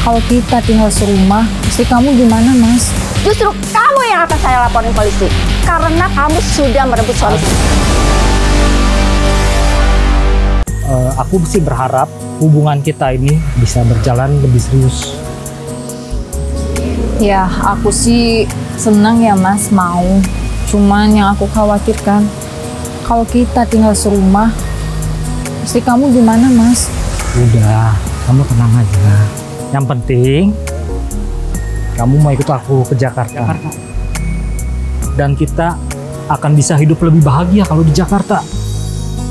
Kalau kita tinggal serumah, istri kamu gimana, Mas? Justru kamu yang akan saya laporin polisi. Karena kamu sudah merebut suami saya. Aku sih berharap hubungan kita ini bisa berjalan lebih serius. Ya, aku sih senang ya, Mas, mau. Cuman yang aku khawatirkan, kalau kita tinggal serumah, istri kamu gimana, Mas? Udah, kamu tenang aja. Yang penting, kamu mau ikut aku ke Jakarta. Dan kita akan bisa hidup lebih bahagia kalau di Jakarta.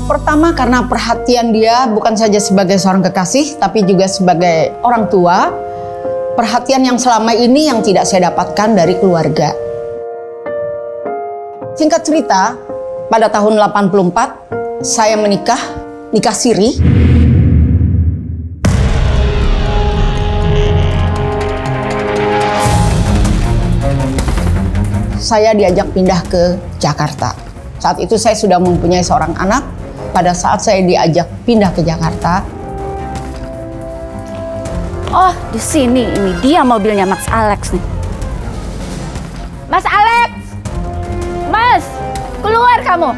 Pertama karena perhatian dia bukan saja sebagai seorang kekasih, tapi juga sebagai orang tua. Perhatian yang selama ini yang tidak saya dapatkan dari keluarga. Singkat cerita, pada tahun 84, saya nikah siri. Saya diajak pindah ke Jakarta. Saat itu saya sudah mempunyai seorang anak. Pada saat saya diajak pindah ke Jakarta. Oh, di sini ini dia mobilnya Mas Alex nih. Mas Alex! Mas! Keluar kamu!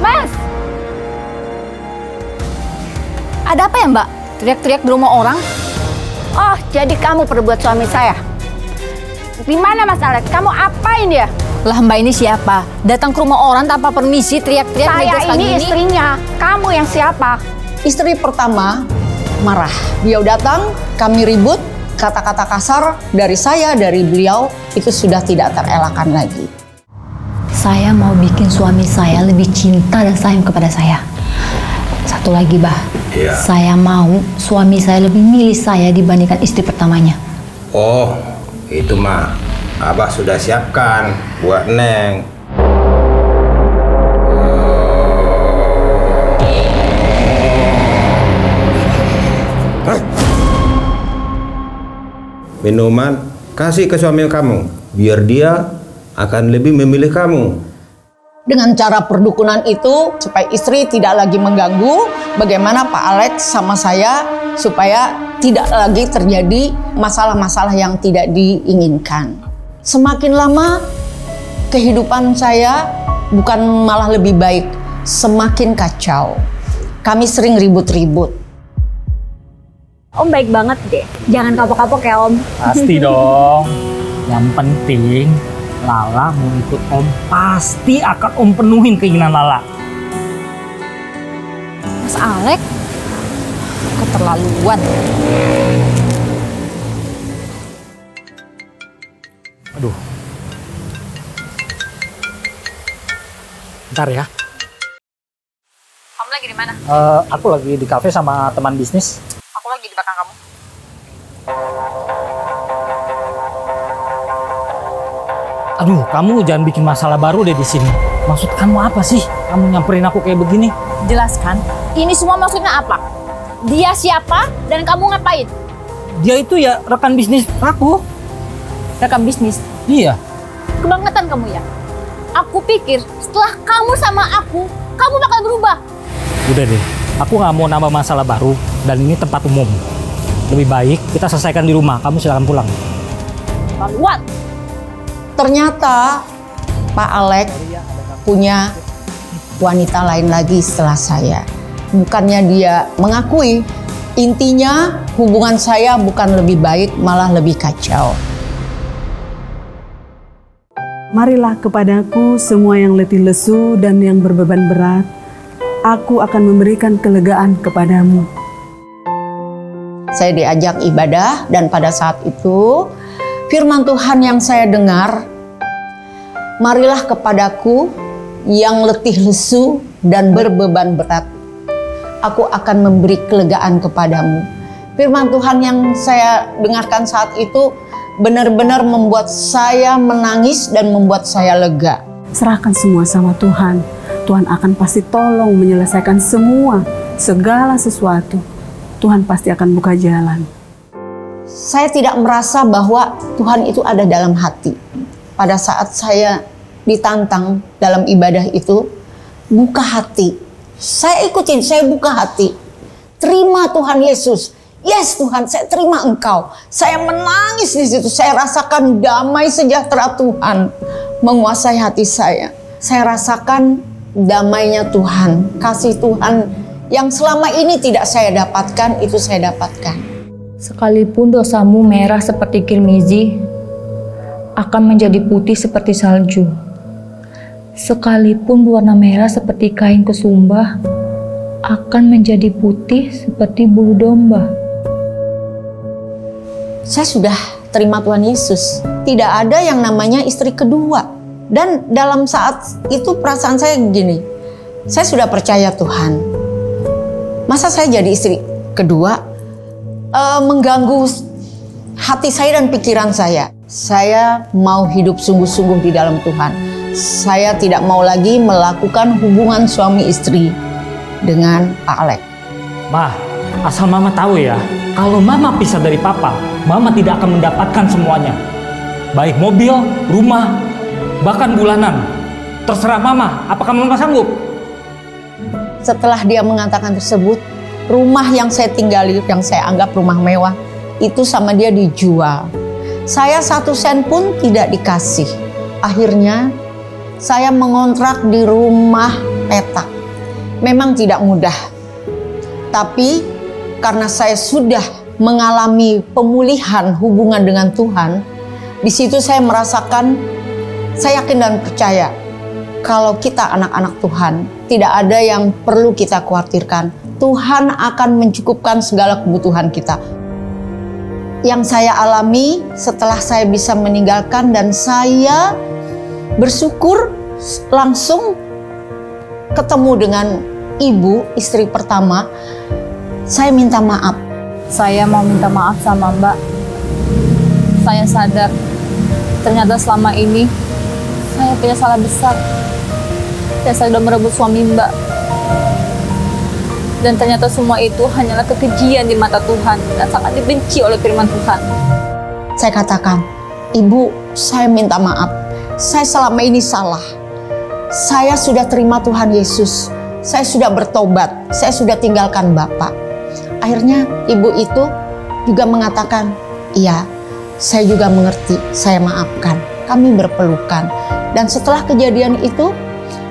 Mas! Ada apa ya, Mbak? Teriak-teriak di rumah orang? Oh, jadi kamu perbuat suami saya? Di mana Mas Alex? Kamu apain dia? Lah, Mbak ini siapa? Datang ke rumah orang tanpa permisi, teriak-teriak. Saya ini istrinya. Kamu yang siapa? Istri pertama marah. Beliau datang, kami ribut, kata-kata kasar dari saya, dari beliau, itu sudah tidak terelakkan lagi. Saya mau bikin suami saya lebih cinta dan sayang kepada saya. Satu lagi, Bah. Iya. Saya mau suami saya lebih milih saya dibandingkan istri pertamanya. Oh, itu mah Abah sudah siapkan buat Neng. Minuman kasih ke suami kamu, biar dia akan lebih memilih kamu. Dengan cara perdukunan itu, supaya istri tidak lagi mengganggu, bagaimana Pak Alex sama saya, supaya tidak lagi terjadi masalah-masalah yang tidak diinginkan. Semakin lama, kehidupan saya bukan malah lebih baik, semakin kacau. Kami sering ribut-ribut. Om baik banget deh. Jangan kapok-kapok ya, Om. Pasti dong. Yang penting, Lala mau ikut Om, pasti akan Om penuhin keinginan Lala. Mas Alex, keterlaluan. Aduh. Bentar ya. Kamu lagi di mana? Aku lagi di kafe sama teman bisnis. Aku lagi di belakang kamu. Aduh, kamu jangan bikin masalah baru deh di sini. Maksud kamu apa sih? Kamu nyamperin aku kayak begini? Jelaskan, ini semua maksudnya apa? Dia siapa dan kamu ngapain? Dia itu ya rekan bisnis aku. Rekam bisnis. Iya. Kebangetan kamu ya. Aku pikir setelah kamu sama aku, kamu bakal berubah. Udah deh, aku nggak mau nambah masalah baru dan ini tempat umum. Lebih baik kita selesaikan di rumah. Kamu silakan pulang. Keterlaluan. Ternyata Pak Alex punya wanita lain lagi setelah saya. Bukannya dia mengakui, intinya hubungan saya bukan lebih baik, malah lebih kacau. Marilah kepadaku semua yang letih lesu dan yang berbeban berat. Aku akan memberikan kelegaan kepadamu. Saya diajak ibadah dan pada saat itu firman Tuhan yang saya dengar, marilah kepadaku yang letih lesu dan berbeban berat. Aku akan memberi kelegaan kepadamu. Firman Tuhan yang saya dengarkan saat itu benar-benar membuat saya menangis dan membuat saya lega. Serahkan semua sama Tuhan. Tuhan akan pasti tolong menyelesaikan segala sesuatu. Tuhan pasti akan buka jalan. Saya tidak merasa bahwa Tuhan itu ada dalam hati. Pada saat saya ditantang dalam ibadah itu, buka hati. Saya ikutin, saya buka hati. Terima Tuhan Yesus. yes Tuhan, saya terima Engkau. Saya menangis di situ. Saya rasakan damai sejahtera Tuhan menguasai hati saya. Saya rasakan damainya Tuhan, kasih Tuhan yang selama ini tidak saya dapatkan, itu saya dapatkan. Sekalipun dosamu merah seperti kirmizi, akan menjadi putih seperti salju. Sekalipun berwarna merah seperti kain kesumba, akan menjadi putih seperti bulu domba. Saya sudah terima Tuhan Yesus. Tidak ada yang namanya istri kedua. Dan dalam saat itu perasaan saya gini, saya sudah percaya Tuhan. Masa saya jadi istri kedua? Mengganggu hati saya dan pikiran saya. Saya mau hidup sungguh-sungguh di dalam Tuhan. Saya tidak mau lagi melakukan hubungan suami istri dengan Pak Alek. Ma, asal Mama tahu ya, kalau Mama pisah dari Papa, Mama tidak akan mendapatkan semuanya. Baik mobil, rumah, bahkan bulanan. Terserah Mama, apakah Mama sanggup? Setelah dia mengatakan tersebut, rumah yang saya tinggali, yang saya anggap rumah mewah, itu sama dia dijual. Saya 1 sen pun tidak dikasih. Akhirnya saya mengontrak di rumah petak. Memang tidak mudah. Tapi karena saya sudah mengalami pemulihan hubungan dengan Tuhan, di situ saya merasakan, saya yakin dan percaya kalau kita anak-anak Tuhan, tidak ada yang perlu kita khawatirkan. Tuhan akan mencukupkan segala kebutuhan kita. Yang saya alami setelah saya bisa meninggalkan, dan saya bersyukur langsung ketemu dengan ibu, istri pertama. Saya minta maaf. Saya mau minta maaf sama Mbak. Saya sadar, ternyata selama ini saya punya salah besar. Saya sudah merebut suami Mbak. Dan ternyata semua itu hanyalah kekejian di mata Tuhan dan sangat dibenci oleh firman Tuhan. Saya katakan, Ibu, saya minta maaf. Saya selama ini salah. Saya sudah terima Tuhan Yesus. Saya sudah bertobat. Saya sudah tinggalkan Bapak. Akhirnya ibu itu juga mengatakan, iya, saya juga mengerti, saya maafkan. Kami berpelukan. Dan setelah kejadian itu,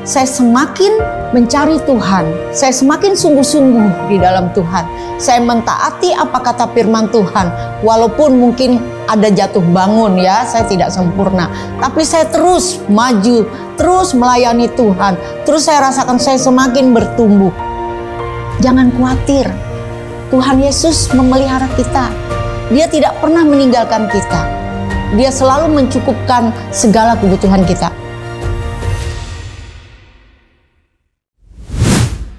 saya semakin mencari Tuhan. Saya semakin sungguh-sungguh di dalam Tuhan. Saya mentaati apa kata firman Tuhan. Walaupun mungkin ada jatuh bangun ya, saya tidak sempurna. Tapi saya terus maju, terus melayani Tuhan. Terus saya rasakan saya semakin bertumbuh. Jangan khawatir. Tuhan Yesus memelihara kita. Dia tidak pernah meninggalkan kita. Dia selalu mencukupkan segala kebutuhan kita.